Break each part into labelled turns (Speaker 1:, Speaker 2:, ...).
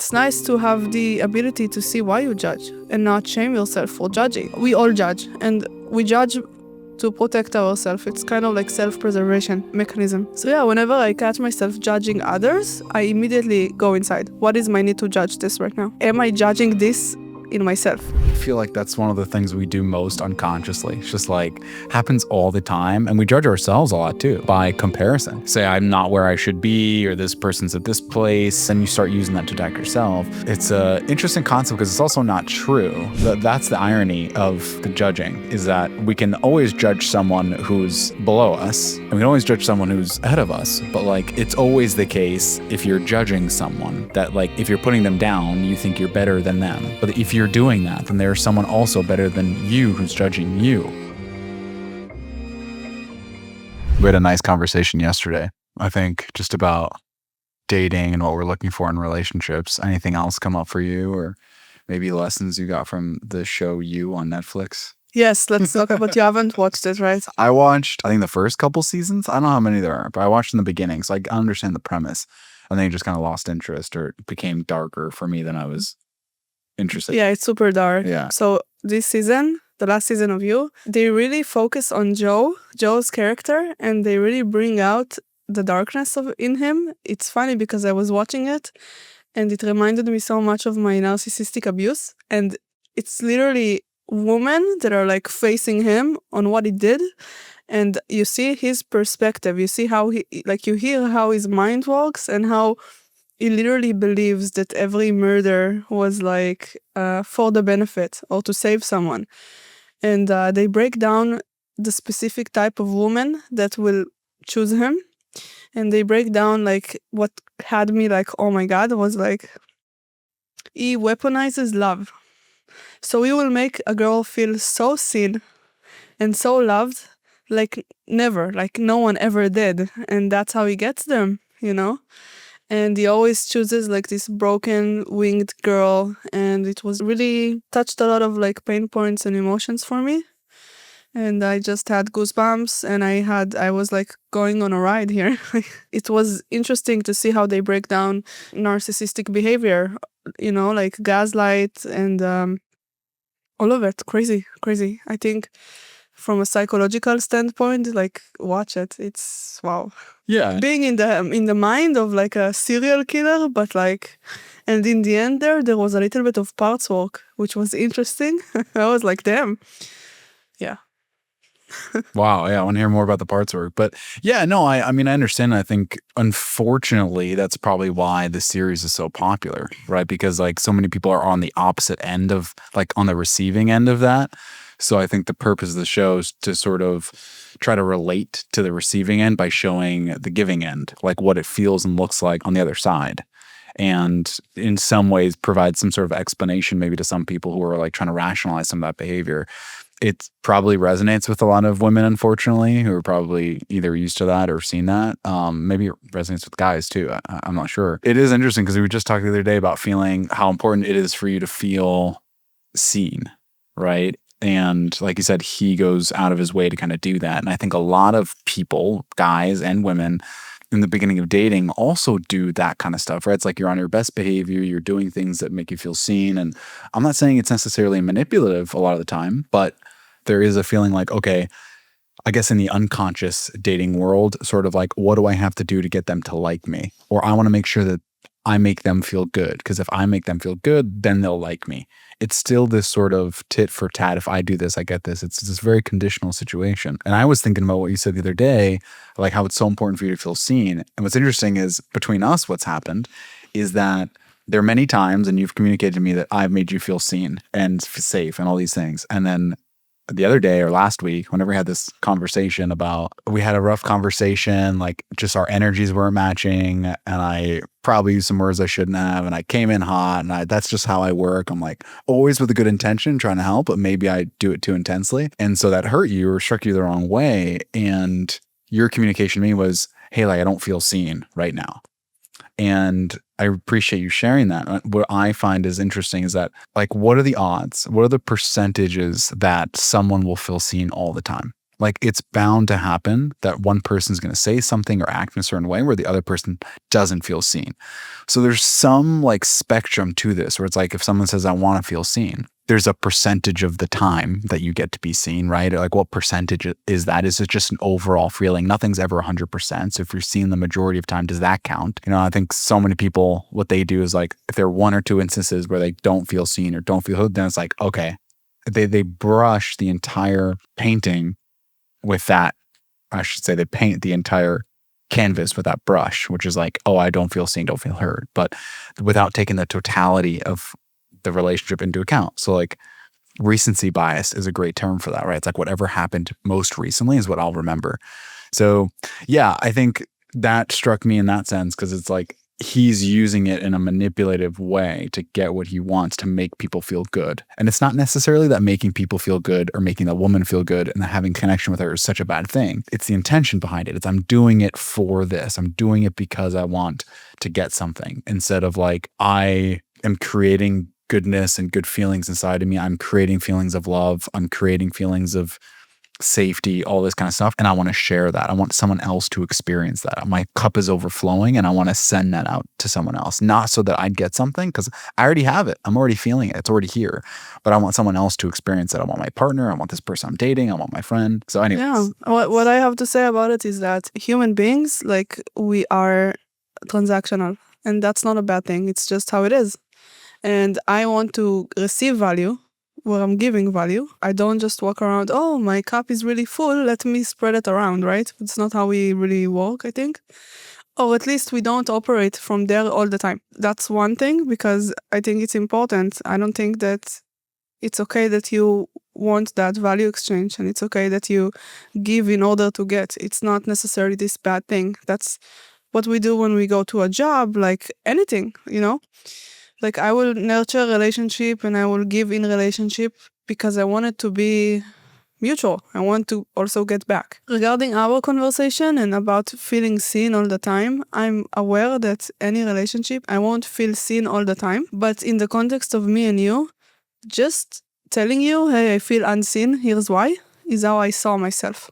Speaker 1: it's nice to have the ability to see why you judge and not shame yourself for judging. We all judge, and we judge to protect ourselves. It's kind of like self-preservation mechanism. So yeah, whenever I catch myself judging others, I immediately go inside. What is my need to judge this right now? Am I judging this in myself?
Speaker 2: I feel like that's one of the things we do most unconsciously. It's just like happens all the time. And we judge ourselves a lot too by comparison. Say I'm not where I should be, or this person's at this place, and you start using that to attack yourself. It's an interesting concept because it's also not true. That's the irony of the judging, is that we can always judge someone who's below us, and we can always judge someone who's ahead of us. But like, it's always the case if you're judging someone that like, if you're putting them down, you think you're better than them. But if you're doing that, then there's someone also better than you who's judging you. We had a nice conversation yesterday, I think, just about dating and what we're looking for in relationships. Anything else come up for you, or maybe lessons you got from the show You on Netflix?
Speaker 1: Yes, let's talk about. You haven't watched it, right?
Speaker 2: I watched, I think, the first couple seasons. I don't know how many there are, but I watched in the beginning, so I understand the premise. And then it just kind of lost interest, or it became darker for me than I was interesting.
Speaker 1: Yeah, it's super dark.
Speaker 2: Yeah.
Speaker 1: So this season, the last season of You, they really focus on Joe's character, and they really bring out the darkness in him. It's funny because I was watching it, and it reminded me so much of my narcissistic abuse. And it's literally women that are like facing him on what he did. And you see his perspective. You see how you hear how his mind works, and how he literally believes that every murder was like for the benefit or to save someone. And they break down the specific type of woman that will choose him. And they break down like what had me like, oh my God, was like, he weaponizes love. So he will make a girl feel so seen and so loved like never, like no one ever did. And that's how he gets them, you know? And he always chooses like this broken winged girl, and it was really touched a lot of like pain points and emotions for me. And I just had goosebumps, and I was like going on a ride here. It was interesting to see how they break down narcissistic behavior, you know, like gaslight and all of it. Crazy. I think from a psychological standpoint, like, watch it. It's wow.
Speaker 2: Yeah.
Speaker 1: Being in the mind of like a serial killer, but like, and in the end there was a little bit of parts work, which was interesting. I was like, damn. Yeah.
Speaker 2: Wow. Yeah. I want to hear more about the parts work. But yeah, no, I mean, I understand. I think, unfortunately, that's probably why the series is so popular, right? Because like so many people are on the opposite end of, like, on the receiving end of that. So I think the purpose of the show is to sort of try to relate to the receiving end by showing the giving end, like what it feels and looks like on the other side. And in some ways provide some sort of explanation maybe to some people who are like trying to rationalize some of that behavior. It probably resonates with a lot of women, unfortunately, who are probably either used to that or seen that. Maybe it resonates with guys too. I'm not sure. It is interesting because we just talked the other day about feeling how important it is for you to feel seen, right? And like you said, he goes out of his way to kind of do that. And I think a lot of people, guys and women, in the beginning of dating also do that kind of stuff, right? It's like you're on your best behavior, you're doing things that make you feel seen. And I'm not saying it's necessarily manipulative a lot of the time, but there is a feeling like, okay, I guess in the unconscious dating world, sort of like, what do I have to do to get them to like me? Or I want to make sure that I make them feel good, because if I make them feel good, then they'll like me. It's still this sort of tit for tat. If I do this, I get this. It's this very conditional situation. And I was thinking about what you said the other day, like how it's so important for you to feel seen. And what's interesting is between us, what's happened is that there are many times, and you've communicated to me that I've made you feel seen and safe and all these things. And then the other day or last week, whenever we had this conversation about, we had a rough conversation, like just our energies weren't matching, and I probably used some words I shouldn't have, and I came in hot, and that's just how I work. I'm like always with a good intention, trying to help, but maybe I do it too intensely. And so that hurt you or struck you the wrong way. And your communication to me was, hey, like, I don't feel seen right now. And I appreciate you sharing that. What I find is interesting is that, like, what are the odds? What are the percentages that someone will feel seen all the time? Like it's bound to happen that one person's going to say something or act in a certain way where the other person doesn't feel seen. So there's some like spectrum to this where it's like if someone says, I want to feel seen, there's a percentage of the time that you get to be seen, right? Like what percentage is that? Is it just an overall feeling? Nothing's ever 100%. So if you're seen the majority of time, does that count? You know, I think so many people, what they do is like, if there are one or two instances where they don't feel seen or don't feel heard, then it's like, okay, they brush the entire painting with that. I should say they paint the entire canvas with that brush, which is like, oh, I don't feel seen, don't feel heard, but without taking the totality of the relationship into account. So like recency bias is a great term for that, right? It's like whatever happened most recently is what I'll remember. So yeah, I think that struck me in that sense because it's like he's using it in a manipulative way to get what he wants to make people feel good. And it's not necessarily that making people feel good or making the woman feel good and having connection with her is such a bad thing. It's the intention behind it. It's I'm doing it for this. I'm doing it because I want to get something instead of like I am creating goodness and good feelings inside of me. I'm creating feelings of love. I'm creating feelings of safety, all this kind of stuff. And I want to share that. I want someone else to experience that. My cup is overflowing and I want to send that out to someone else. Not so that I'd get something because I already have it. I'm already feeling it. It's already here. But I want someone else to experience it. I want my partner. I want this person I'm dating. I want my friend. So anyways.
Speaker 1: Yeah. What I have to say about it is that human beings, like we are transactional. And that's not a bad thing. It's just how it is. And I want to receive value where I'm giving value. I don't just walk around, oh, my cup is really full, let me spread it around, right? It's not how we really work, I think. Or at least we don't operate from there all the time. That's one thing, because I think it's important. I don't think that it's okay that you want that value exchange, and it's okay that you give in order to get. It's not necessarily this bad thing. That's what we do when we go to a job, like anything, you know? Like I will nurture a relationship and I will give in relationship because I want it to be mutual. I want to also get back. Regarding our conversation and about feeling seen all the time, I'm aware that any relationship, I won't feel seen all the time. But in the context of me and you, just telling you, hey, I feel unseen, here's why, is how I saw myself.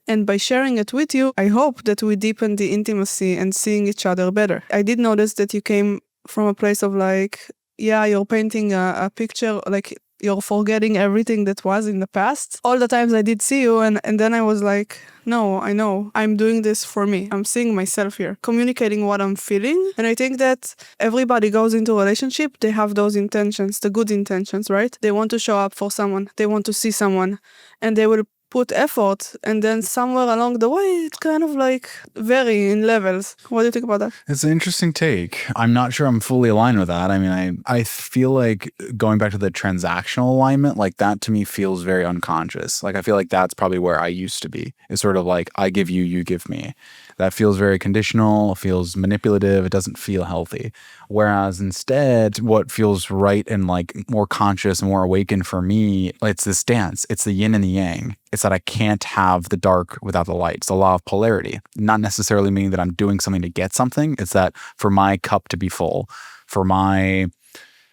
Speaker 1: And by sharing it with you, I hope that we deepen the intimacy and seeing each other better. I did notice that you came from a place of like, yeah, you're painting a picture, like you're forgetting everything that was in the past. All the times I did see you, and then I was like, no, I know, I'm doing this for me. I'm seeing myself here, communicating what I'm feeling. And I think that everybody goes into a relationship, they have those intentions, the good intentions, right? They want to show up for someone, they want to see someone, and they will put effort, and then somewhere along the way, it's kind of like vary in levels. What do you think about that?
Speaker 2: It's an interesting take. I'm not sure I'm fully aligned with that. I mean, I feel like going back to the transactional alignment, like that to me feels very unconscious. Like I feel like that's probably where I used to be. It's sort of like I give you, you give me. That feels very conditional, feels manipulative. It doesn't feel healthy. Whereas instead, what feels right and like more conscious and more awakened for me, it's this dance. It's the yin and the yang. It's that I can't have the dark without the light. It's the law of polarity. Not necessarily meaning that I'm doing something to get something. It's that for my cup to be full, for my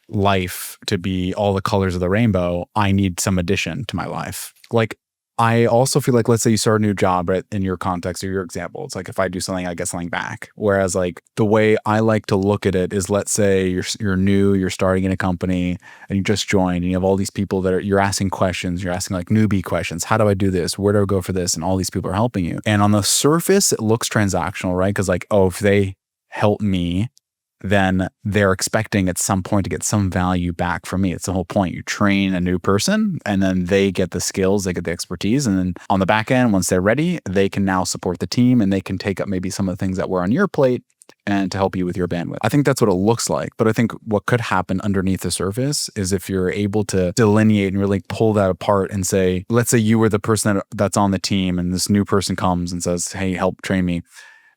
Speaker 2: life to be all the colors of the rainbow, I need some addition to my life. Like, I also feel like, let's say you start a new job, right? In your context or your example, it's like if I do something, I get something back. Whereas like the way I like to look at it is, let's say you're new, you're starting in a company and you just joined and you have all these people that you're asking questions, you're asking like newbie questions. How do I do this? Where do I go for this? And all these people are helping you. And on the surface, it looks transactional, right? Because like, oh, if they help me, then they're expecting at some point to get some value back from me. It's the whole point. You train a new person and then they get the skills, they get the expertise. And then on the back end, once they're ready, they can now support the team and they can take up maybe some of the things that were on your plate and to help you with your bandwidth. I think that's what it looks like. But I think what could happen underneath the surface is if you're able to delineate and really pull that apart and say, let's say you were the person that's on the team and this new person comes and says, hey, help train me.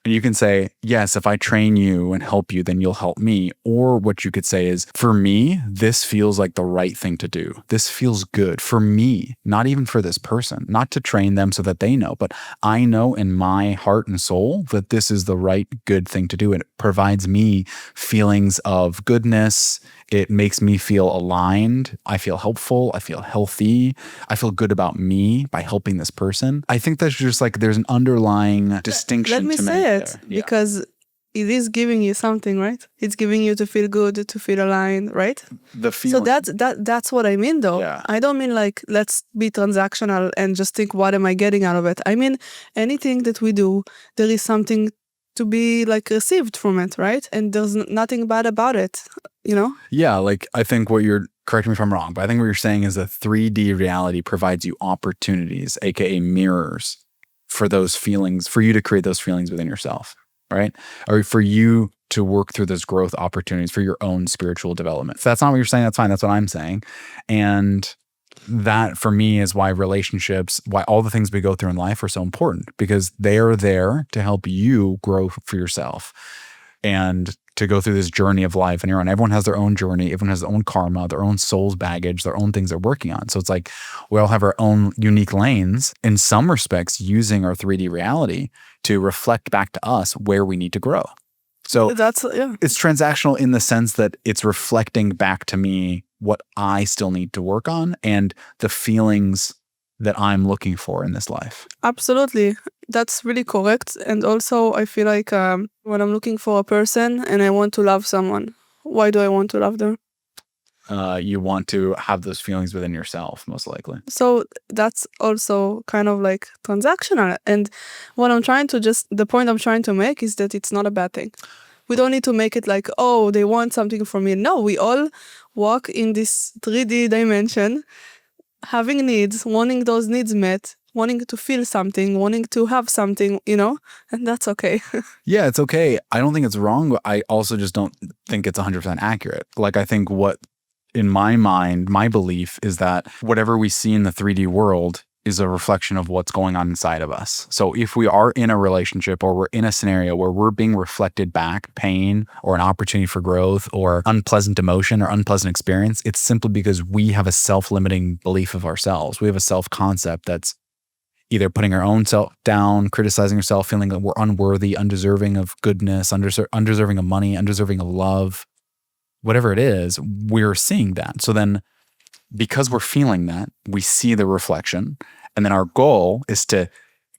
Speaker 2: And you can say, yes, if I train you and help you, then you'll help me. Or what you could say is, for me, this feels like the right thing to do. This feels good for me, not even for this person, not to train them so that they know, but I know in my heart and soul that this is the right, good thing to do. And it provides me feelings of goodness. It makes me feel aligned. I feel helpful. I feel healthy. I feel good about me by helping this person. I think that's just like there's an underlying distinction.
Speaker 1: Let me
Speaker 2: to
Speaker 1: say
Speaker 2: make
Speaker 1: it
Speaker 2: there. Yeah.
Speaker 1: because it is giving you something, right? It's giving you to feel good, to feel aligned, right?
Speaker 2: The feeling.
Speaker 1: So that's what I mean, though.
Speaker 2: Yeah.
Speaker 1: I don't mean like let's be transactional and just think what am I getting out of it. I mean anything that we do, there is something to be like received from it, right? And there's nothing bad about it, you know?
Speaker 2: Yeah, like I think what you're, correct me if I'm wrong, but I think what you're saying is that 3D reality provides you opportunities, aka mirrors, for those feelings, for you to create those feelings within yourself, right? Or for you to work through those growth opportunities for your own spiritual development. If that's not what you're saying, that's fine. That's what I'm saying. And that for me is why relationships, why all the things we go through in life are so important, because they are there to help you grow for yourself and to go through this journey of life on your own. Everyone has their own journey. Everyone has their own karma, their own soul's baggage, their own things they're working on. So it's like we all have our own unique lanes, in some respects, using our 3D reality to reflect back to us where we need to grow. So it's transactional in the sense that it's reflecting back to me what I still need to work on and the feelings that I'm looking for in this life.
Speaker 1: Absolutely. That's really correct. And also, I feel like when I'm looking for a person and I want to love someone, why do I want to love them?
Speaker 2: You want to have those feelings within yourself, most likely.
Speaker 1: So that's also kind of like transactional. And the point I'm trying to make is that it's not a bad thing. We don't need to make it like, oh, they want something from me. No, we all walk in this 3D dimension, having needs, wanting those needs met, wanting to feel something, wanting to have something, and that's okay.
Speaker 2: Yeah, it's okay. I don't think it's wrong, but I also just don't think it's 100% accurate. Like, I think what, in my mind, my belief is that whatever we see in the 3D world is a reflection of what's going on inside of us. So if we are in a relationship or we're in a scenario where we're being reflected back pain or an opportunity for growth or unpleasant emotion or unpleasant experience, it's simply because we have a self-limiting belief of ourselves. We have a self-concept that's either putting our own self down, criticizing ourselves, feeling that we're unworthy, undeserving of goodness, undeserving of money, undeserving of love, whatever it is, we're seeing that. So then because we're feeling that, we see the reflection. And then our goal is to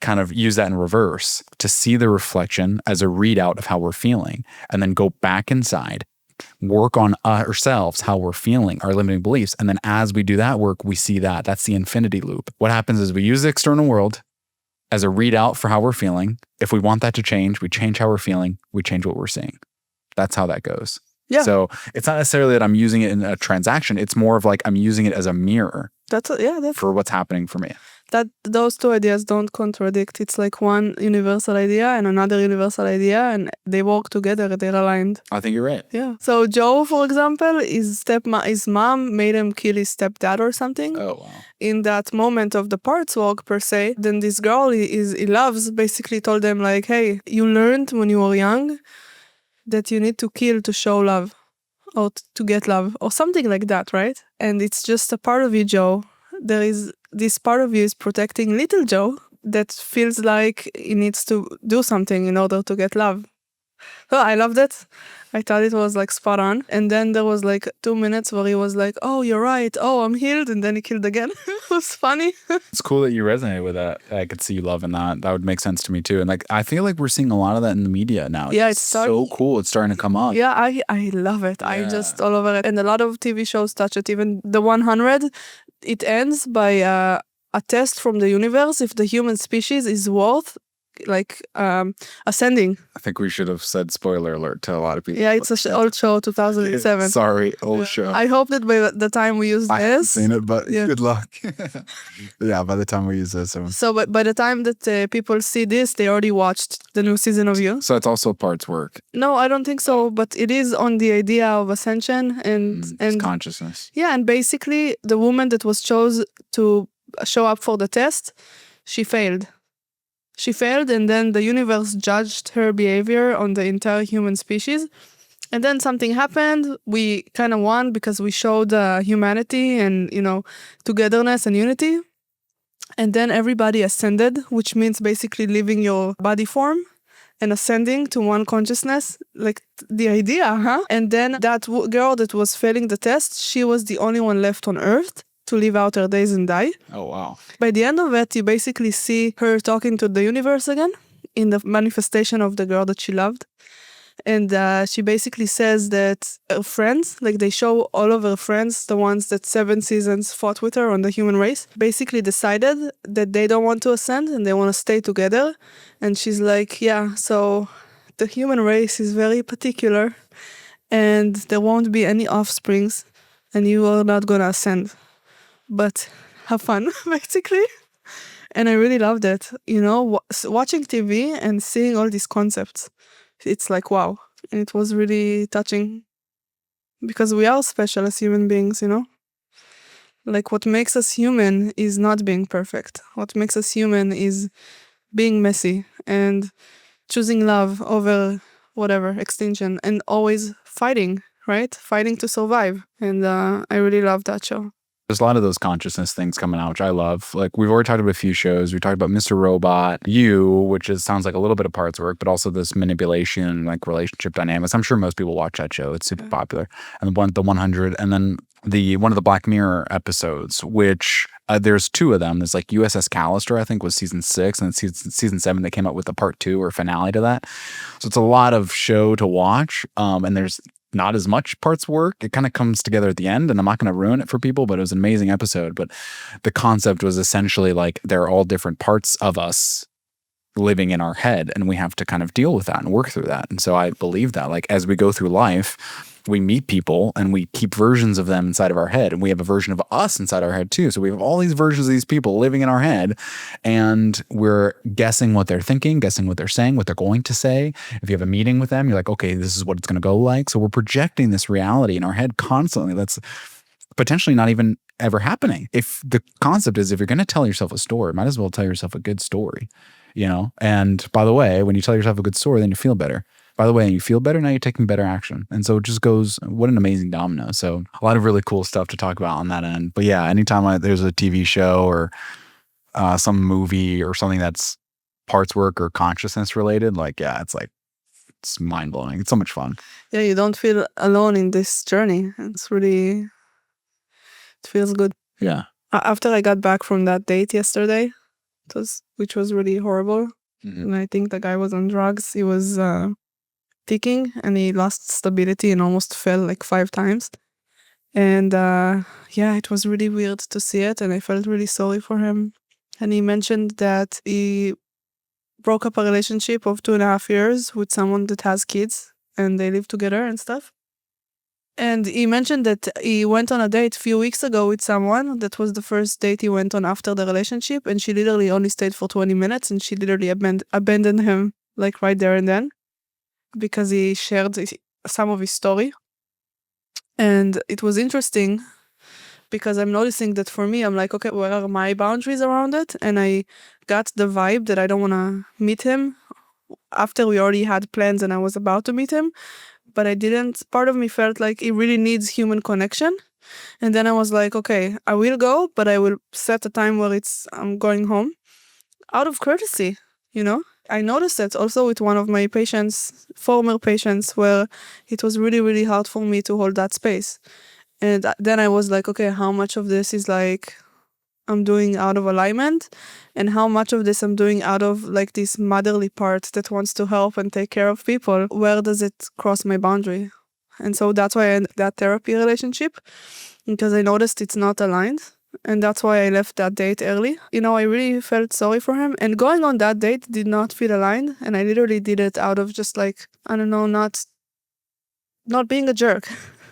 Speaker 2: kind of use that in reverse, to see the reflection as a readout of how we're feeling, and then go back inside, work on ourselves, how we're feeling, our limiting beliefs. And then as we do that work, we see that. That's the infinity loop. What happens is we use the external world as a readout for how we're feeling. If we want that to change, we change how we're feeling, we change what we're seeing. That's how that goes. Yeah. So it's not necessarily that I'm using it in a transaction. It's more of like I'm using it as a mirror. That's for what's happening for me.
Speaker 1: That those two ideas don't contradict. It's like one universal idea and another universal idea, and they work together. They're aligned.
Speaker 2: I think you're right.
Speaker 1: Yeah. So Joe, for example, his mom made him kill his stepdad or something.
Speaker 2: Oh wow.
Speaker 1: In that moment of the parts walk per se, then this girl he loves basically told them like, hey, you learned when you were young that you need to kill to show love or to get love or something like that, right? And it's just a part of you, Joe. There is this part of you is protecting little Joe that feels like he needs to do something in order to get love. So I loved it. I thought it was like spot on. And then there was like 2 minutes where he was like, oh, you're right. Oh, I'm healed. And then he killed again. It was funny.
Speaker 2: It's cool that you resonate with that. I could see you loving that. That would make sense to me too. And like, I feel like we're seeing a lot of that in the media now.
Speaker 1: Yeah,
Speaker 2: it's so cool. It's starting to come up.
Speaker 1: Yeah, I love it. Yeah. I just all over it. And a lot of TV shows touch it. Even the 100, it ends by a test from the universe if the human species is worth like ascending.
Speaker 2: I think we should have said spoiler alert to a lot of people.
Speaker 1: Yeah, it's an old show, 2007.
Speaker 2: Sorry, old show.
Speaker 1: I hope that by the time we use
Speaker 2: I haven't seen it, but good luck. Yeah, by the time we use this.
Speaker 1: So by the time that people see this, they already watched the new season of You.
Speaker 2: So it's also parts work.
Speaker 1: No, I don't think so, but it is on the idea of ascension and
Speaker 2: consciousness.
Speaker 1: Yeah, and basically the woman that was chose to show up for the test, she failed. She failed, and then the universe judged her behavior on the entire human species. And then something happened. We kind of won because we showed humanity and, togetherness and unity. And then everybody ascended, which means basically leaving your body form and ascending to one consciousness, like the idea, huh? And then that girl that was failing the test, she was the only one left on Earth to live out her days and die.
Speaker 2: Oh, wow.
Speaker 1: By the end of it, you basically see her talking to the universe again in the manifestation of the girl that she loved. And she basically says that her friends, like they show all of her friends, the ones that 7 seasons fought with her on the human race, basically decided that they don't want to ascend and they want to stay together. And she's like, yeah, so the human race is very particular and there won't be any offsprings and you are not going to ascend. But have fun, basically. And I really loved it. Watching TV and seeing all these concepts. It's like, wow. And it was really touching because we are special as human beings, Like what makes us human is not being perfect. What makes us human is being messy and choosing love over whatever, extinction, and always fighting, right? Fighting to survive. And I really love that show.
Speaker 2: There's a lot of those consciousness things coming out, which I love. Like we've already talked about a few shows. We talked about Mr. Robot, You, which sounds like a little bit of parts work, but also this manipulation, like relationship dynamics. I'm sure most people watch that show. It's super popular. And the 100, and then one of the Black Mirror episodes, which there's 2 of them. There's like USS Callister, I think was season 6, and season 7 they came out with a part 2 or finale to that. So it's a lot of show to watch. And there's not as much parts work. It kind of comes together at the end, and I'm not going to ruin it for people, but it was an amazing episode. But the concept was essentially like they're all different parts of us living in our head, and we have to kind of deal with that and work through that. And so I believe that like as we go through life, we meet people and we keep versions of them inside of our head, and we have a version of us inside our head too. So we have all these versions of these people living in our head, and we're guessing what they're thinking, guessing what they're saying, what they're going to say. If you have a meeting with them, you're like, okay, this is what it's going to go like. So we're projecting this reality in our head constantly. That's potentially not even ever happening. If the concept is, if you're going to tell yourself a story, might as well tell yourself a good story, And by the way, when you tell yourself a good story, then you feel better. By the way, you feel better, now you're taking better action. And so it just goes, what an amazing domino. So a lot of really cool stuff to talk about on that end. But yeah, anytime there's a TV show or some movie or something that's parts work or consciousness related, it's mind blowing. It's so much fun.
Speaker 1: Yeah, you don't feel alone in this journey. It feels good.
Speaker 2: Yeah.
Speaker 1: After I got back from that date yesterday, which was really horrible. Mm-hmm. And I think the guy was on drugs. He was ticking and he lost stability and almost fell like 5 times. And it was really weird to see it, and I felt really sorry for him. And he mentioned that he broke up a relationship of 2.5 years with someone that has kids and they live together and stuff. And he mentioned that he went on a date a few weeks ago with someone. That was the first date he went on after the relationship, and she literally only stayed for 20 minutes and she literally abandoned him like right there and then, because he shared some of his story. And it was interesting because I'm noticing that for me, I'm like, okay, what are my boundaries around it? And I got the vibe that I don't want to meet him after we already had plans and I was about to meet him. But I didn't. Part of me felt like it really needs human connection. And then I was like, okay, I will go, but I will set a time where I'm going home out of courtesy, I noticed that also with one of my former patients, where it was really, really hard for me to hold that space. And then I was like, okay, how much of this is like I'm doing out of alignment, and how much of this I'm doing out of like this motherly part that wants to help and take care of people? Where does it cross my boundary? And so that's why I ended that therapy relationship, because I noticed it's not aligned. And that's why I left that date early. I really felt sorry for him. And going on that date did not feel aligned. And I literally did it out of just like, I don't know, not being a jerk,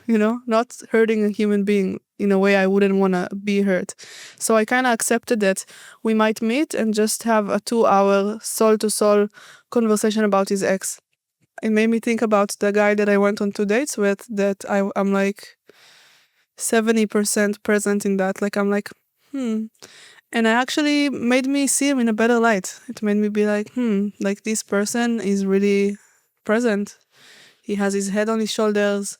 Speaker 1: not hurting a human being in a way I wouldn't want to be hurt. So I kind of accepted that we might meet and just have a 2-hour soul-to-soul conversation about his ex. It made me think about the guy that I went on 2 dates with, that I'm like 70% present in that. Like, I'm like, And it actually made me see him in a better light. It made me be like, like this person is really present. He has his head on his shoulders,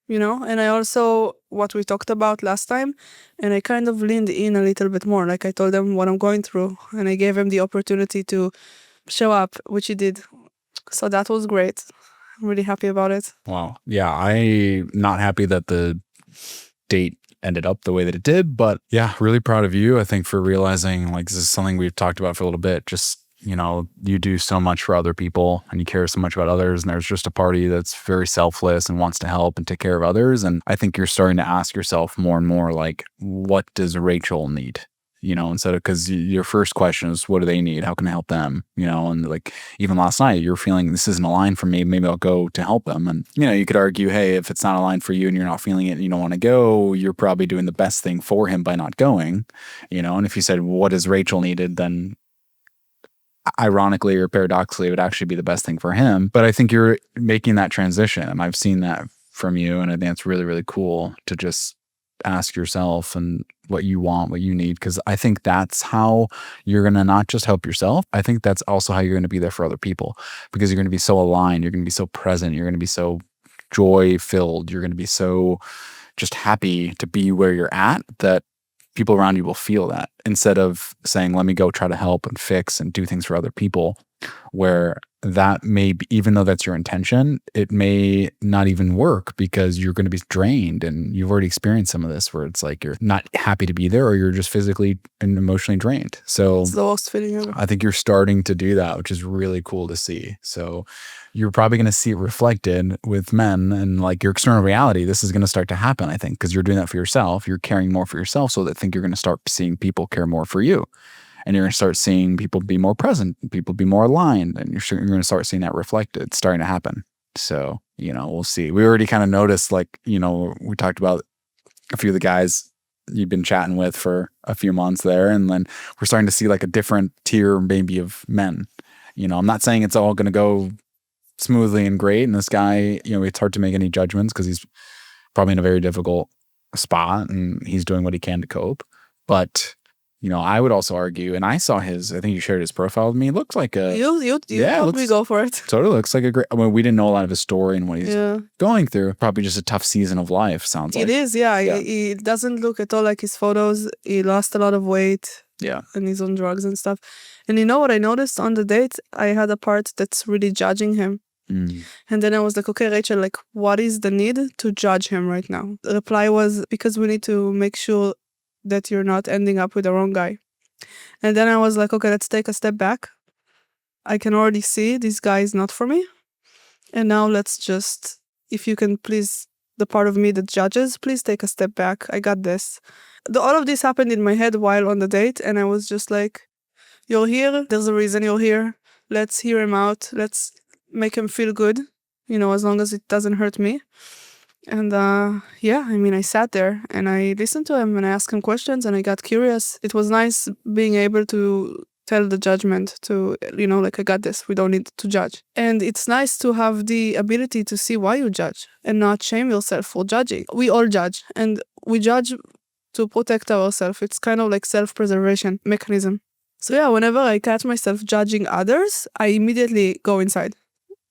Speaker 1: And I also, what we talked about last time, and I kind of leaned in a little bit more. Like I told him what I'm going through, and I gave him the opportunity to show up, which he did. So that was great. I'm really happy about it.
Speaker 2: Wow. Yeah, I'm not happy that the date ended up the way that it did, but yeah, really proud of you, I think, for realizing like this is something we've talked about for a little bit. Just, you do so much for other people and you care so much about others, and there's just a party that's very selfless and wants to help and take care of others. And I think you're starting to ask yourself more and more, like, what does Rachel need? Instead of, because your first question is, what do they need? How can I help them? And like even last night, you're feeling this isn't aligned for me. Maybe I'll go to help them. And, you could argue, hey, if it's not aligned for you and you're not feeling it and you don't want to go, you're probably doing the best thing for him by not going, And if you said, what does Rachel needed, then ironically or paradoxically, it would actually be the best thing for him. But I think you're making that transition. And I've seen that from you. And I think it's really, really cool to just ask yourself and what you want, what you need, because I think that's how you're going to not just help yourself. I think that's also how you're going to be there for other people, because you're going to be so aligned. You're going to be so present. You're going to be so joy filled. You're going to be so just happy to be where you're at that people around you will feel that, instead of saying, let me go try to help and fix and do things for other people, where that may be, even though that's your intention, it may not even work because you're going to be drained. And you've already experienced some of this where it's like you're not happy to be there, or you're just physically and emotionally drained. So
Speaker 1: it's the worst feeling ever.
Speaker 2: I think you're starting to do that, which is really cool to see. So you're probably going to see it reflected with men and like your external reality. This is going to start to happen, I think, because you're doing that for yourself. You're caring more for yourself. So I think you're going to start seeing people care more for you. And you're going to start seeing people be more present, people be more aligned, and you're going to start seeing that reflected. It's starting to happen. So, we'll see. We already kind of noticed, like, we talked about a few of the guys you've been chatting with for a few months there. And then we're starting to see like a different tier maybe of men. I'm not saying it's all going to go smoothly and great. And this guy, it's hard to make any judgments because he's probably in a very difficult spot and he's doing what he can to cope. But I would also argue, and I saw I think you shared his profile with me. It looks like a...
Speaker 1: You helped me go for it.
Speaker 2: Totally looks like a great... we didn't know a lot of his story and what he's going through. Probably just a tough season of life, sounds like.
Speaker 1: It is, yeah. It doesn't look at all like his photos. He lost a lot of weight.
Speaker 2: Yeah.
Speaker 1: And he's on drugs and stuff. And you know what I noticed on the date? I had a part that's really judging him. And then I was like, okay, Rachel, like, what is the need to judge him right now? The reply was, because we need to make sure that you're not ending up with the wrong guy. And then I was like, okay, let's take a step back. I can already see this guy is not for me. And now let's just, if you can please, the part of me that judges, please take a step back. I got this. All of this happened in my head while on the date. And I was just like, you're here. There's a reason you're here. Let's hear him out. Let's make him feel good, as long as it doesn't hurt me. And I sat there and I listened to him and I asked him questions and I got curious. It was nice being able to tell the judgment to, like, I got this. We don't need to judge. And it's nice to have the ability to see why you judge and not shame yourself for judging. We all judge, and we judge to protect ourselves. It's kind of like self-preservation mechanism. So yeah, whenever I catch myself judging others, I immediately go inside.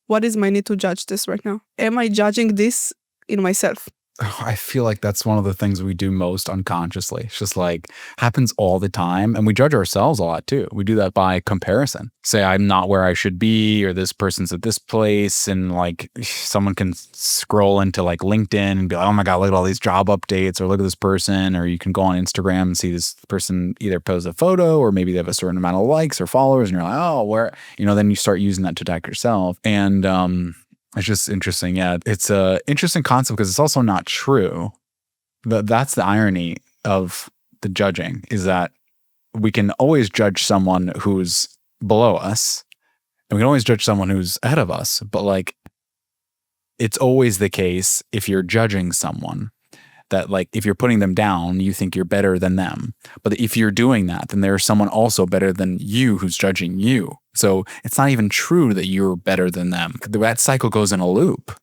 Speaker 1: What is my need to judge this right now? Am I judging this in myself?
Speaker 2: I feel like that's one of the things we do most unconsciously. It's just like happens all the time. And we judge ourselves a lot too. We do that by comparison. Say I'm not where I should be, or this person's at this place. And like someone can scroll into like LinkedIn and be like, oh my God, look at all these job updates, or look at this person. Or you can go on Instagram and see this person either post a photo, or maybe they have a certain amount of likes or followers. And you're like, oh, where, then you start using that to attack yourself. And, it's just interesting. Yeah, it's a interesting concept because it's also not true. That's the irony of the judging, is that we can always judge someone who's below us, and we can always judge someone who's ahead of us. But like, it's always the case if you're judging someone that, like, if you're putting them down, you think you're better than them. But if you're doing that, then there's someone also better than you who's judging you. So it's not even true that you're better than them. That cycle goes in a loop.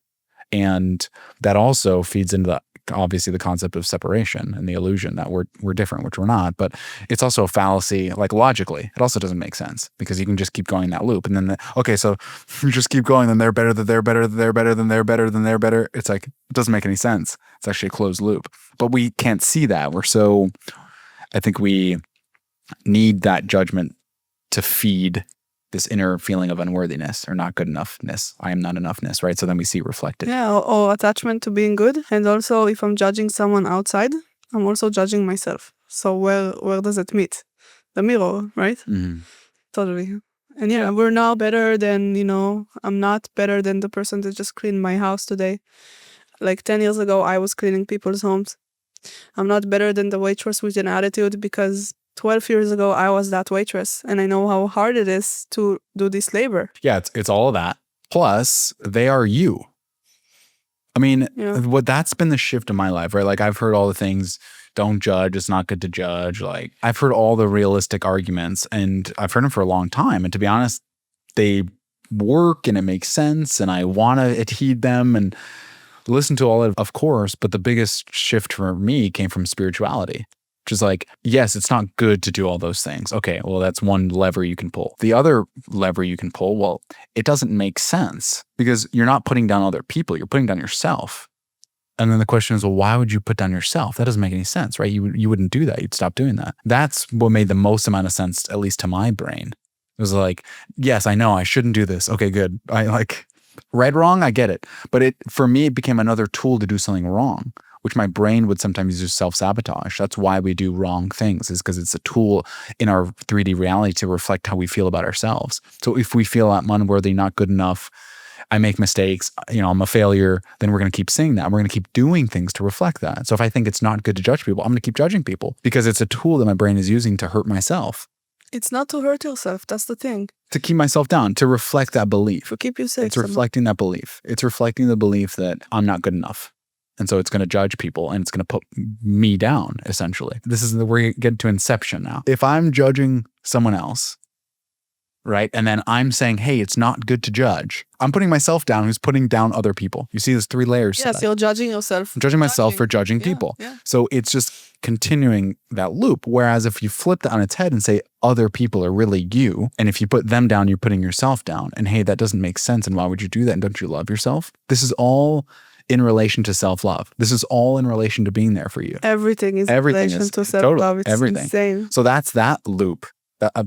Speaker 2: And that also feeds into the obviously the concept of separation and the illusion that we're different, which we're not. But it's also a fallacy, like logically. It also doesn't make sense because you can just keep going that loop. And then, so you just keep going, then they're better, then they're better, then they're better, then they're better, then they're better. It's like, it doesn't make any sense. It's actually a closed loop. But we can't see that. I think we need that judgment to feed this inner feeling of unworthiness or not good enoughness. I am not enoughness, right? So then we see it reflected.
Speaker 1: Yeah, or attachment to being good. And also, if I'm judging someone outside, I'm also judging myself. So where does it meet? The mirror, right?
Speaker 2: Mm-hmm.
Speaker 1: Totally. And yeah, we're now better than, I'm not better than the person that just cleaned my house today. Like 10 years ago, I was cleaning people's homes. I'm not better than the waitress with an attitude because 12 years ago, I was that waitress, and I know how hard it is to do this labor.
Speaker 2: Yeah, it's all of that. Plus, they are you. I mean, that's been the shift in my life, right? Like, I've heard all the things, don't judge, it's not good to judge. Like, I've heard all the realistic arguments, and I've heard them for a long time. And to be honest, they work, and it makes sense, and I want to heed them and listen to all of course. But the biggest shift for me came from spirituality. Which is like, yes, it's not good to do all those things. Okay, well, that's one lever you can pull. The other lever you can pull, well, it doesn't make sense because you're not putting down other people, you're putting down yourself. And then the question is, well, why would you put down yourself? That doesn't make any sense, right? You wouldn't do that. You'd stop doing that. That's what made the most amount of sense, at least to my brain. It was like, yes, I know I shouldn't do this. Okay, good. Right, wrong, I get it. But for me, it became another tool to do something wrong, which my brain would sometimes use self-sabotage. That's why we do wrong things, is because it's a tool in our 3D reality to reflect how we feel about ourselves. So if we feel I'm unworthy, not good enough, I make mistakes, I'm a failure, then we're going to keep saying that. We're going to keep doing things to reflect that. So if I think it's not good to judge people, I'm going to keep judging people because it's a tool that my brain is using to hurt myself.
Speaker 1: It's not to hurt yourself. That's the thing.
Speaker 2: To keep myself down, to reflect that belief.
Speaker 1: To keep you safe.
Speaker 2: It's reflecting that belief. It's reflecting the belief that I'm not good enough. And so it's going to judge people and it's going to put me down, essentially. This is where we get to inception now. If I'm judging someone else, right, and then I'm saying, hey, it's not good to judge, I'm putting myself down who's putting down other people. You see, there's 3 layers.
Speaker 1: Yes, you're judging yourself.
Speaker 2: I'm judging myself for judging people.
Speaker 1: Yeah.
Speaker 2: So it's just continuing that loop. Whereas if you flip that on its head and say other people are really you, and if you put them down, you're putting yourself down. And hey, that doesn't make sense. And why would you do that? And don't you love yourself? This is all in relation to self-love. This is all in relation to being there for you.
Speaker 1: Everything is in relation to self-love.
Speaker 2: Totally,
Speaker 1: it's
Speaker 2: everything.
Speaker 1: Insane.
Speaker 2: So that's that loop.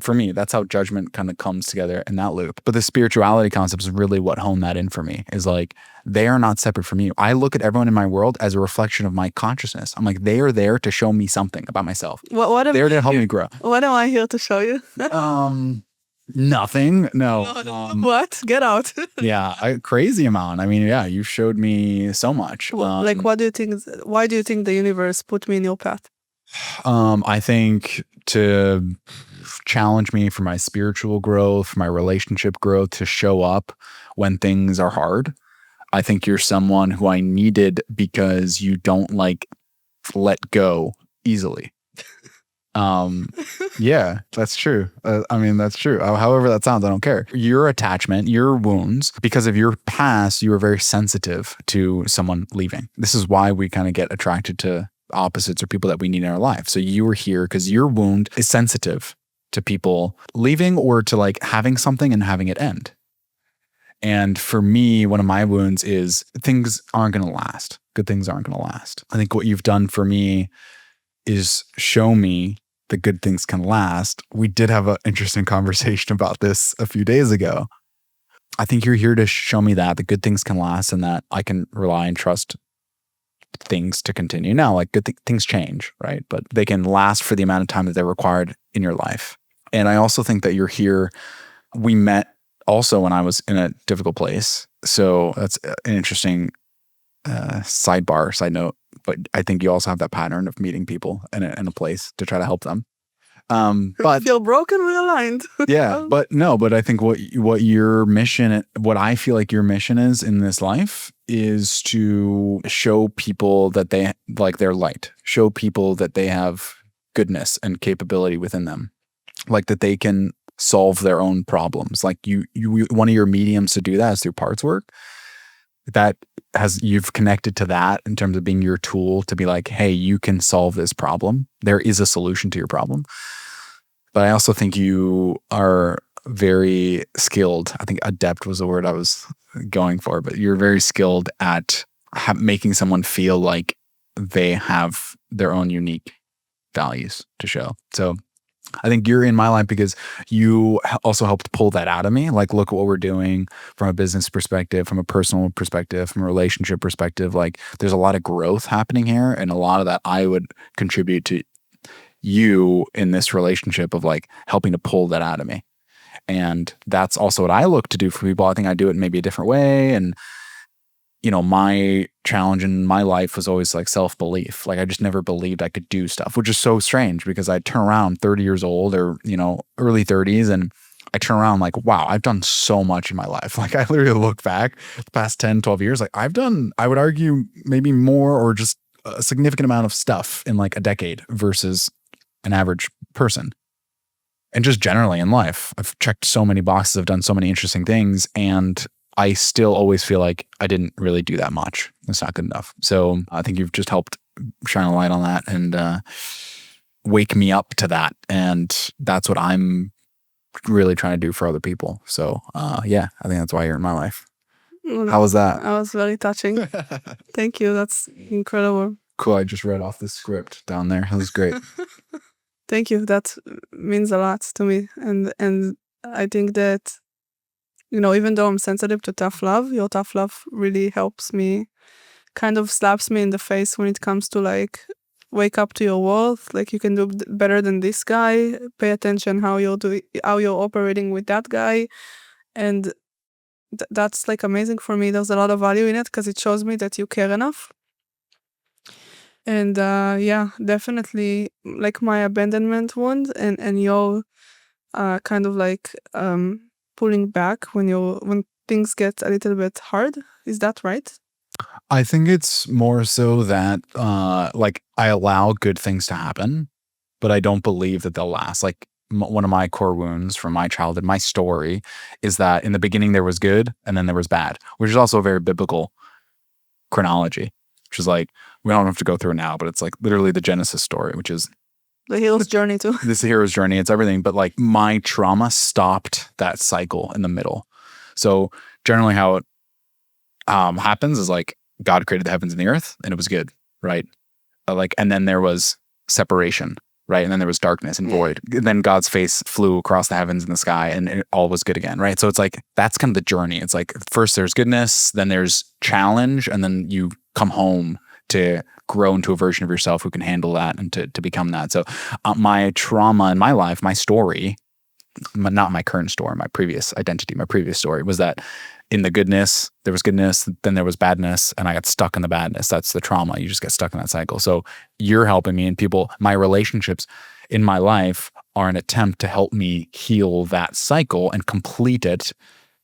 Speaker 2: For me, that's how judgment kind of comes together in that loop. But the spirituality concept is really what honed that in for me, is like, they are not separate from you. I look at everyone in my world as a reflection of my consciousness. I'm like, they are there to show me something about myself.
Speaker 1: They're
Speaker 2: there to help me grow.
Speaker 1: What am I here to show you?
Speaker 2: Nothing. No.
Speaker 1: What? Get out.
Speaker 2: Yeah, a crazy amount. I mean, yeah, you showed me so much.
Speaker 1: What do you think? Why do you think the universe put me in your path?
Speaker 2: I think to challenge me for my spiritual growth, for my relationship growth, to show up when things are hard. I think you're someone who I needed because you don't let go easily. Yeah, that's true. That's true. However that sounds, I don't care. Your attachment, your wounds, because of your past, you were very sensitive to someone leaving. This is why we kind of get attracted to opposites or people that we need in our life. So you were here because your wound is sensitive to people leaving or to having something and having it end. And for me, one of my wounds is things aren't going to last. Good things aren't going to last. I think what you've done for me is show me that good things can last. We did have an interesting conversation about this a few days ago. I think you're here to show me that the good things can last and that I can rely and trust things to continue. Now, good things change, right? But they can last for the amount of time that they're required in your life. And I also think that you're here. We met also when I was in a difficult place. So that's an interesting side note. But I think you also have that pattern of meeting people in a place to try to help them. But
Speaker 1: feel broken, we're aligned.
Speaker 2: Yeah, but I think what your mission, what I feel like your mission is in this life, is to show people that they their light, show people that they have goodness and capability within them, that they can solve their own problems. You one of your mediums to do that is through parts work. That you've connected to that in terms of being your tool to be like, hey, you can solve this problem. There is a solution to your problem. But I also think you are very skilled. I think adept was the word I was going for, but you're very skilled at making someone feel like they have their own unique values to show. So I think you're in my life because you also helped pull that out of me. Like, look at what we're doing from a business perspective, from a personal perspective, from a relationship perspective. Like, there's a lot of growth happening here. And a lot of that I would contribute to you in this relationship of like helping to pull that out of me. And that's also what I look to do for people. I think I do it in maybe a different way. And, you know, my challenge in my life was always like self-belief. Like I just never believed I could do stuff, which is so strange because I turn around 30 years old or, you know, early 30s and I turn around like, wow, I've done so much in my life. Like I literally look back the past 10, 12 years, like I've done, I would argue maybe more or just a significant amount of stuff in like a decade versus an average person. And just generally in life, I've checked so many boxes, I've done so many interesting things, and I still always feel like I didn't really do that much. It's not good enough. So I think you've just helped shine a light on that and wake me up to that. And that's what I'm really trying to do for other people. So yeah, I think that's why you're in my life. How was that?
Speaker 1: That was very touching. Thank you. That's incredible.
Speaker 2: Cool. I just read off the script down there. That was great.
Speaker 1: Thank you. That means a lot to me. And I think that, you know, even though I'm sensitive to tough love, your tough love really helps me, kind of slaps me in the face when it comes to like, wake up to your worth. Like you can do better than this guy. Pay attention how you're operating with that guy. And that's like amazing for me. There's a lot of value in it because it shows me that you care enough. And yeah, definitely like my abandonment wound and your kind of like pulling back when things get a little bit hard. Is that right?
Speaker 2: I think it's more so that like I allow good things to happen, but I don't believe that they'll last. Like one of my core wounds from my childhood, my story is that in the beginning there was good and then there was bad, which is also a very biblical chronology, which is like, we don't have to go through it now, but it's like literally the Genesis story, which is
Speaker 1: the hero's journey too.
Speaker 2: This hero's journey. It's everything. But like my trauma stopped that cycle in the middle. So generally how it happens is like God created the heavens and the earth and it was good, right? Like, and then there was separation, right? And then there was darkness and void. And then God's face flew across the heavens and the sky and it all was good again, right? So it's like, that's kind of the journey. It's like first there's goodness, then there's challenge, and then you come home to grow into a version of yourself who can handle that and to become that. So my trauma in my life, my story, not my current story, my previous identity, my previous story was that in the goodness, there was goodness, then there was badness, and I got stuck in the badness. That's the trauma. You just get stuck in that cycle. So you're helping me, and people, my relationships in my life are an attempt to help me heal that cycle and complete it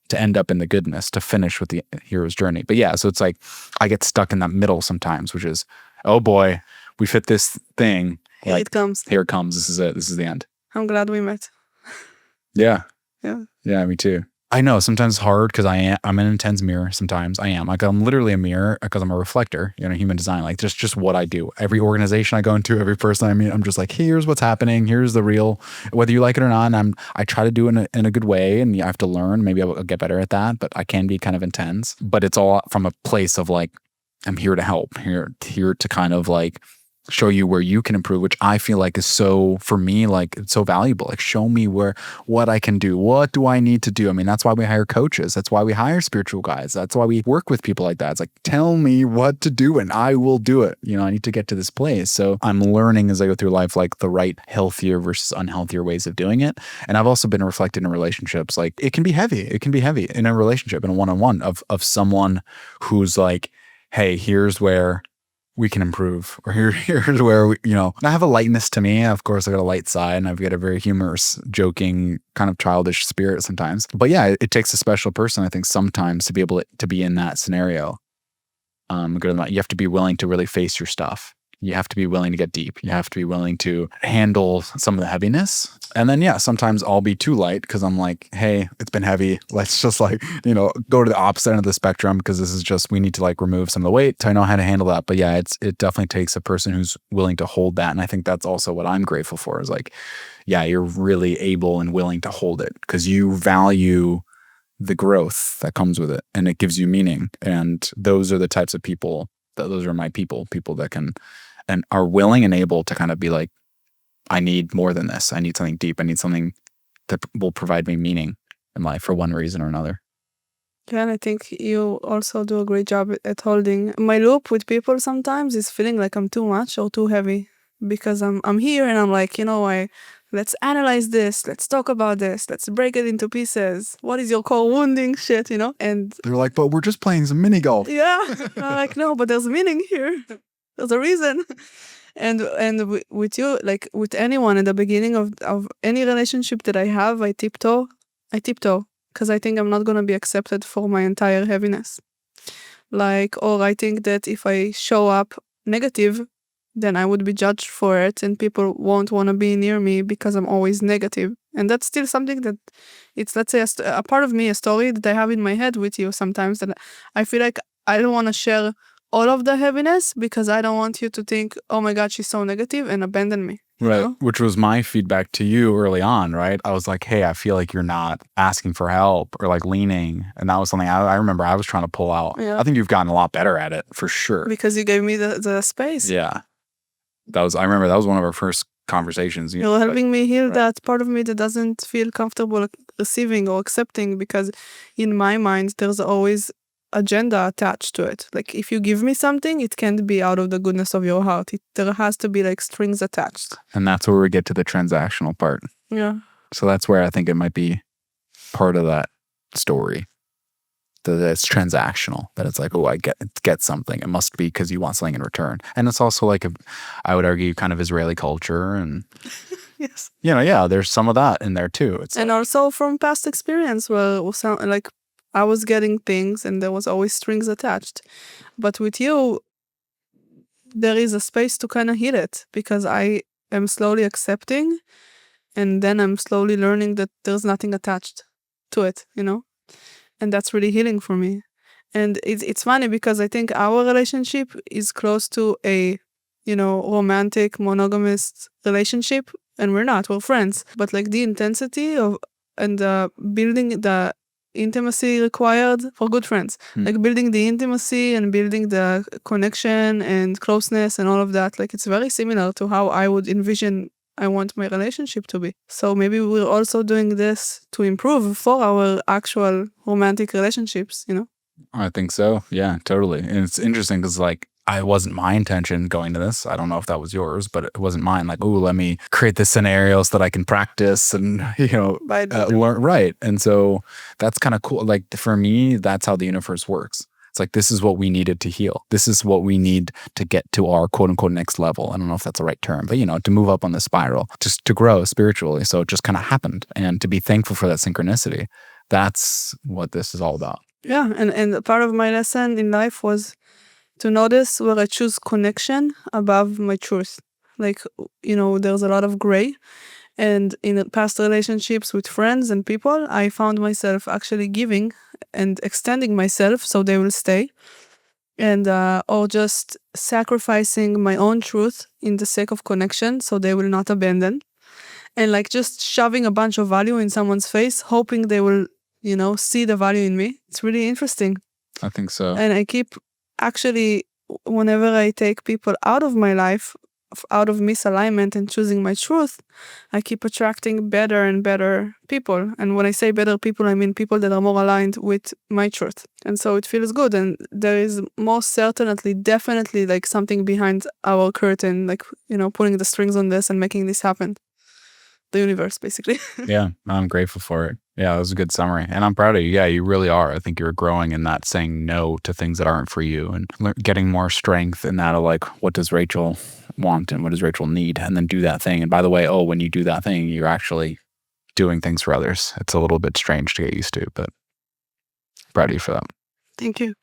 Speaker 2: to end up in the goodness, to finish with the hero's journey. But yeah, so it's like I get stuck in that middle sometimes, which is, oh boy, we've hit this thing.
Speaker 1: Here it comes.
Speaker 2: Here it comes. This is it. This is the end.
Speaker 1: I'm glad we met.
Speaker 2: Yeah.
Speaker 1: Yeah.
Speaker 2: Yeah, me too. I know sometimes it's hard because I'm an intense mirror. Sometimes I am. Like I'm literally a mirror because I'm a reflector, you know, human design. Like just what I do. Every organization I go into, every person I meet, I'm just like, here's what's happening. Here's the real, whether you like it or not. And I try to do it in a good way, and I have to learn. Maybe I'll get better at that, but I can be kind of intense. But it's all from a place of like, I'm here to help, here to kind of like show you where you can improve, which I feel like is so, for me, like it's so valuable. Like show me what I can do. What do I need to do? I mean, that's why we hire coaches. That's why we hire spiritual guides. That's why we work with people like that. It's like, tell me what to do and I will do it. You know, I need to get to this place. So I'm learning as I go through life, like the right healthier versus unhealthier ways of doing it. And I've also been reflected in relationships. Like it can be heavy. It can be heavy in a relationship, in a one-on-one of someone who's like, hey, here's where we can improve, or here's where we, you know, I have a lightness to me. Of course, I got a light side, and I've got a very humorous, joking, kind of childish spirit sometimes. But yeah, it takes a special person, I think, sometimes to be able to be in that scenario. You have to be willing to really face your stuff. You have to be willing to get deep. You have to be willing to handle some of the heaviness. And then, yeah, sometimes I'll be too light because I'm like, hey, it's been heavy. Let's just like, go to the opposite end of the spectrum because this is just, we need to like remove some of the weight. So I know how to handle that. But yeah, it definitely takes a person who's willing to hold that. And I think that's also what I'm grateful for is like, yeah, you're really able and willing to hold it because you value the growth that comes with it and it gives you meaning. And those are the types of people, those are my people that can and are willing and able to kind of be like, I need more than this. I need something deep. I need something that will provide me meaning in life for one reason or another.
Speaker 1: Yeah, and I think you also do a great job at holding. My loop with people sometimes is feeling like I'm too much or too heavy because I'm here and I'm like, let's analyze this. Let's talk about this. Let's break it into pieces. What is your core wounding shit, And
Speaker 2: they're like, but we're just playing some mini golf.
Speaker 1: Yeah. I'm like, no, but there's meaning here. There's a reason. And with you, like with anyone at the beginning of any relationship that I have, I tiptoe because I think I'm not going to be accepted for my entire heaviness. Or I think that if I show up negative, then I would be judged for it and people won't want to be near me because I'm always negative. And that's still something that it's, let's say, a part of me, a story that I have in my head with you sometimes that I feel like I don't want to share all of the heaviness because I don't want you to think, oh my God, she's so negative and abandon me.
Speaker 2: Right. Which was my feedback to you early on, right? I was like, hey, I feel like you're not asking for help or like leaning. And that was something I remember I was trying to pull out. Yeah. I think you've gotten a lot better at it for sure.
Speaker 1: Because you gave me the space.
Speaker 2: Yeah. I remember that was one of our first conversations.
Speaker 1: You're helping me heal that part of me that doesn't feel comfortable receiving or accepting because in my mind, there's always agenda attached to it. Like if you give me something, it can't be out of the goodness of your heart. There has to be like strings attached.
Speaker 2: And that's where we get to the transactional part.
Speaker 1: Yeah.
Speaker 2: So that's where I think it might be part of that story. That it's transactional. That it's like, oh, I get something. It must be because you want something in return. And it's also like I would argue kind of Israeli culture and
Speaker 1: yes.
Speaker 2: Yeah, there's some of that in there too.
Speaker 1: And also from past experience where like I was getting things and there was always strings attached. But with you, there is a space to kind of heal it because I am slowly accepting and then I'm slowly learning that there's nothing attached to it, And that's really healing for me. And it's funny because I think our relationship is close to a, romantic, monogamous relationship. And we're not, we're friends. But like the intensity and building the intimacy required for good friends, like building the intimacy and building the connection and closeness and all of that, like it's very similar to how I would envision I want my relationship to be. So maybe we're also doing this to improve for our actual romantic relationships,
Speaker 2: I think so. Yeah, totally. And it's interesting because like it wasn't my intention going to this. I don't know if that was yours, but it wasn't mine. Like, oh, let me create this scenario so that I can practice and, learn. Right. And so that's kind of cool. Like for me, that's how the universe works. It's like, this is what we needed to heal. This is what we need to get to our quote unquote next level. I don't know if that's the right term, but to move up on the spiral, just to grow spiritually. So it just kind of happened. And to be thankful for that synchronicity, that's what this is all about.
Speaker 1: Yeah. And part of my lesson in life was to notice where I choose connection above my truth. Like, there's a lot of gray. And in past relationships with friends and people, I found myself actually giving and extending myself so they will stay. And or just sacrificing my own truth in the sake of connection so they will not abandon. And like just shoving a bunch of value in someone's face, hoping they will, see the value in me. It's really interesting.
Speaker 2: I think so.
Speaker 1: And I keep actually, whenever I take people out of my life, out of misalignment and choosing my truth, I keep attracting better and better people. And when I say better people, I mean people that are more aligned with my truth. And so it feels good. And there is most certainly, definitely like something behind our curtain, like, pulling the strings on this and making this happen. The universe, basically.
Speaker 2: Yeah, I'm grateful for it. Yeah, that was a good summary. And I'm proud of you. Yeah, you really are. I think you're growing in that, saying no to things that aren't for you and getting more strength in that of like, what does Rachel want and what does Rachel need? And then do that thing. And by the way, when you do that thing, you're actually doing things for others. It's a little bit strange to get used to, but proud of you for that.
Speaker 1: Thank you.